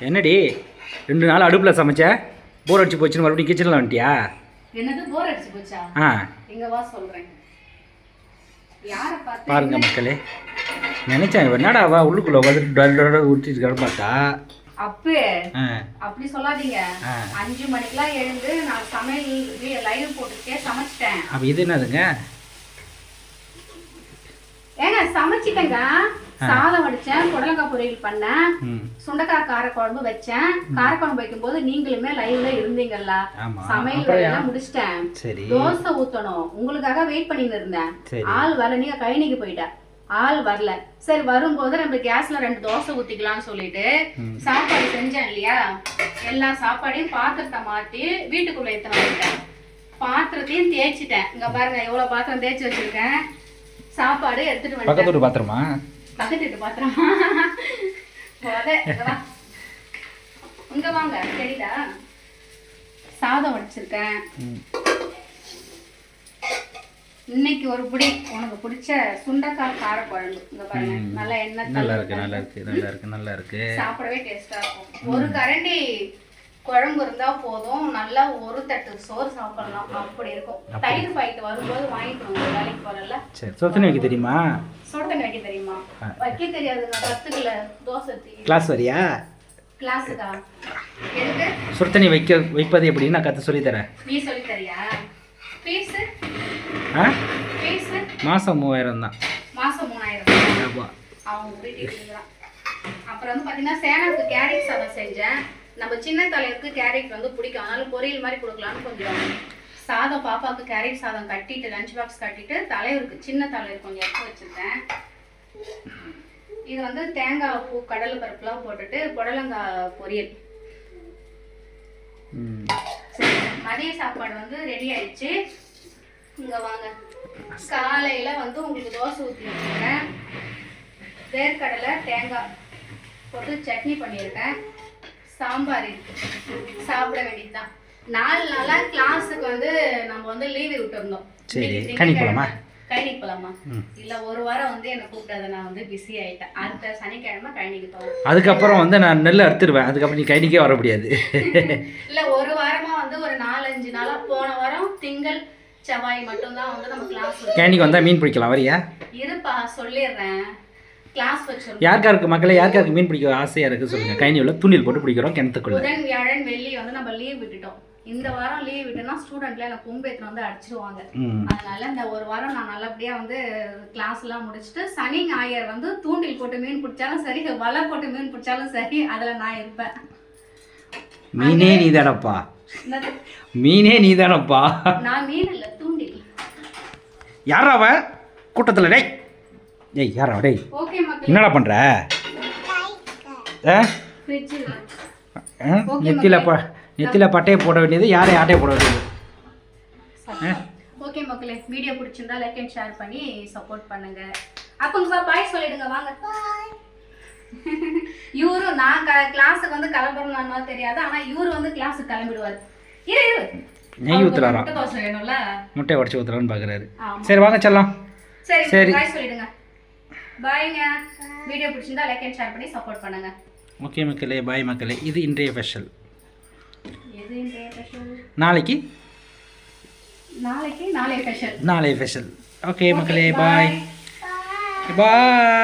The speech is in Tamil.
என்னடி 2 நாள் அடுப்பில் சமைச்ச போர் அடிச்சு போச்சுன்னு மறுபடியும் கிச்சனில் வந்துட்டியா? என்னது போர் அடிச்சு போச்சா? இங்க வா சொல்றேன். யாரை பார்த்து பாருங்க மக்களே, நினைச்சேன் என்னடா அவ உள்ளுக்குள்ள உட்காந்து ஊற்றிட்டு பார்த்தா அப்படி சொல்லாதீங்க. 5 மணிக்கெல்லாம் எழுந்து நான் சமையல் லைவ் போட்டுட்டே சமைச்சிட்டேன். அப்ப இது என்னதுங்க? ஏங்க சமைச்சிட்டேங்க. சாதம் வடிச்சேன், புடலங்காய் பொரியல் பண்ணேன், சுண்டைக்காய் காரக்குழம்பு வச்சேன். காரக்குழம்பு வைக்கும் போது நீங்களுமே லைவ்ல இருந்தீங்கல்ல. சமையல் வேலையெல்லாம் முடிச்சிட்டேன். தோசை ஊத்தணும், உங்களுக்காக வெயிட் பண்ணிட்டு இருந்தேன். ஆள் வரல, நீங்க கழனிக்கு போயிட்ட, ஆள் வரல. சரி வரும்போது நம்ம கேஸ்ல 2 தோசை ஊத்திக்கலாம்னு சொல்லிட்டு சாப்பாடு செஞ்சேன் இல்லையா? எல்லா சாப்பாடையும் பாத்திரத்தை மாத்தி வீட்டுக்குள்ள எடுத்துன்னு வந்துட்டேன். பாத்திரத்தையும் தேய்ச்சிட்டேன். இங்க பாருங்க எவ்வளவு பாத்திரம் தேய்ச்சி வச்சிருக்கேன். சாப்பாடு எடுத்துட்டு வந்து பக்கத்து பாத்திரமா? பக்கத்து பாத்திரமா? இங்க வாங்க, சரிடா. சாதம் வடிச்சிருக்கேன். இன்னைக்கு ஒரு புடி உனக்கு பிடிச்ச சுண்டைக்காய் காரக்குழம்பு. இங்க பாருங்க, நல்லா எண்ணெய் நல்லா இருக்கு, நல்லா இருக்கு, நல்லா இருக்கு, நல்லா இருக்கு. சாப்பிடவே டேஸ்டா இருக்கும். ஒரு கரண்டி குழம்பு இருந்தா போதும், நல்லா ஒரு தட்டு சோறு சாப்பிடலாம். அப்படி இருக்கும். தயிர் பாக்கெட் வரும்போது வாங்கிட்டு வந்து வேலைக்கு போறல. சரி, சொத்தனை வைக்க தெரியுமா? சொத்தனை வைக்க தெரியுமா? வைக்க தெரியாது. நான் கத்துக்கல. தோசை கிளாஸ் வரியா? கிளாஸுக்கா? எதுக்கு? சுத்தனை வைப்பது எப்படின்னு நான் கத்து சொல்லி தரேன். நீ சொல்லி தரியா? ஃபீஸ்? ஃபீஸ் மாசம் 3000 தான். மாசம் 3000. அவங்க வீட்டுக்கு. அப்புறம் வந்து பாத்தீங்கன்னா சேனலுக்கு கேரட் சாதம் செஞ்சேன். நம்ம சின்ன தலைவருக்கு கேரட் வந்து பிடிக்கும், அதனால பொரியல் மாதிரி கொடுக்கலான்னு கொஞ்சம் சாதம் பாப்பாவுக்கு கேரட் சாதம் கட்டிட்டு லஞ்ச் பாக்ஸ் கட்டிட்டு தலைவருக்கு சின்ன தலைவர் கொஞ்சம் எடுத்து வச்சிருக்கேன். இது வந்து தேங்காய் பூ கடலை பருப்புலாம் போட்டுட்டு புடலங்காய் பொரியல். மதிய சாப்பாடு வந்து ரெடி ஆயிடுச்சு. இங்க வாங்க, காலையில வந்து உங்களுக்கு தோசை ஊற்றி வச்சிருக்கேன். வேர்க்கடலை தேங்காய் போட்டு சட்னி பண்ணியிருக்கேன். சாம்பார் சாப்பிட வேண்டியதுதான். 4 நாளா கிளாஸுக்கு வந்து நம்ம வந்து லீவு விட்டுருந்தோம். சரி, கணிக்கு போலாமா? இல்ல, ஒரு வாரம் வந்து என்ன கூப்பிட்டாத, நான் வந்து பிஸி ஆயிட்டேன். அடுத்த சனிக்கிழமை கழனிக்கு போவேன். அதுக்கப்புறம் வந்து நான் நெல் அறுத்துருவேன். அதுக்கப்புறம் நீ கழனிக்கே வர முடியாது. இல்ல, ஒரு வாரமா வந்து ஒரு 4-5 நாளா, போன வாரம் திங்கள் செவ்வாய் மட்டும்தான் வந்து நம்ம கிளாஸ். கழனிக்கு வந்தா மீன் பிடிக்கலாம், வரியா? இருப்பா, சொல்லிடுறேன். கிளாஸ் வச்சிருக்கோம். யாருக்காருக்கு மக்களே, யாருக்காருக்கு மீன் பிடிக்க ஆசையா இருக்கு சொல்லுங்க. கழனியுள்ள தூண்டில் போட்டு பிடிக்கிறோம் கிணத்துக்குள்ள. புதன் வியாழன் வெள்ளி வந்து நம்ம லீவ் விட்டுட்டோம். இந்த வாரம் லீவ் விட்டோம்னா ஸ்டூடெண்ட்ல எனக்கு கும்பேத்துல வந்து அடிச்சிருவாங்க. அதனால இந்த ஒரு வாரம் நான் நல்லபடியா வந்து கிளாஸ் எல்லாம் முடிச்சுட்டு சனி ஞாயிறு வந்து தூண்டில் போட்டு மீன் பிடிச்சாலும் சரி, வலை போட்டு மீன் பிடிச்சாலும் சரி, அதுல நான் இருப்பேன். மீனே நீதானப்பா, மீனே நீதானப்பா. நான் மீன் இல்ல, தூண்டில். யாரா அவ கூட்டத்துல? டேய் டேய், யாரா டேய்? ஓகே மக்களே, என்னடா பண்ற? நெத்தில பட்டையை போட வேண்டியது, யாரை ஆட்டையை போட வேண்டியது? ஓகே மக்களே, வீடியோ பிடிச்சிருந்தா லைக் அண்ட் ஷேர் பண்ணி சப்போர்ட் பண்ணுங்க. அப்பங்க பாய் சொல்லிடுங்க, வாங்க. இவரு நான் கிளாஸுக்கு வந்து கிளம்புறேன்னு தெரியாது, ஆனா இவரு வந்து கிளாஸுக்கு கிளம்பிடுவாரு. நெய் ஊத்துறாரா? முட்டை தோசை வேணும்ல, முட்டை உடைச்சு ஊத்துறான்னு பாக்குறாரு. சரி வாங்க செல்லம். சரி, பாய் சொல்லிடுங்க. பாய்ங்க. வீடியோ பிடிச்சிருந்தா லைக் அண்ட் ஷேர் பண்ணி சப்போர்ட் பண்ணுங்க. ஓகே மக்களே, பாய் மக்களே. இது இன்றைய ஸ்பெஷல். எது இன்றைய ஸ்பெஷல்? நாளைக்கு நாளைய ஸ்பெஷல். நாளைய ஸ்பெஷல். ஓகே மக்களே, பாய் பாய்.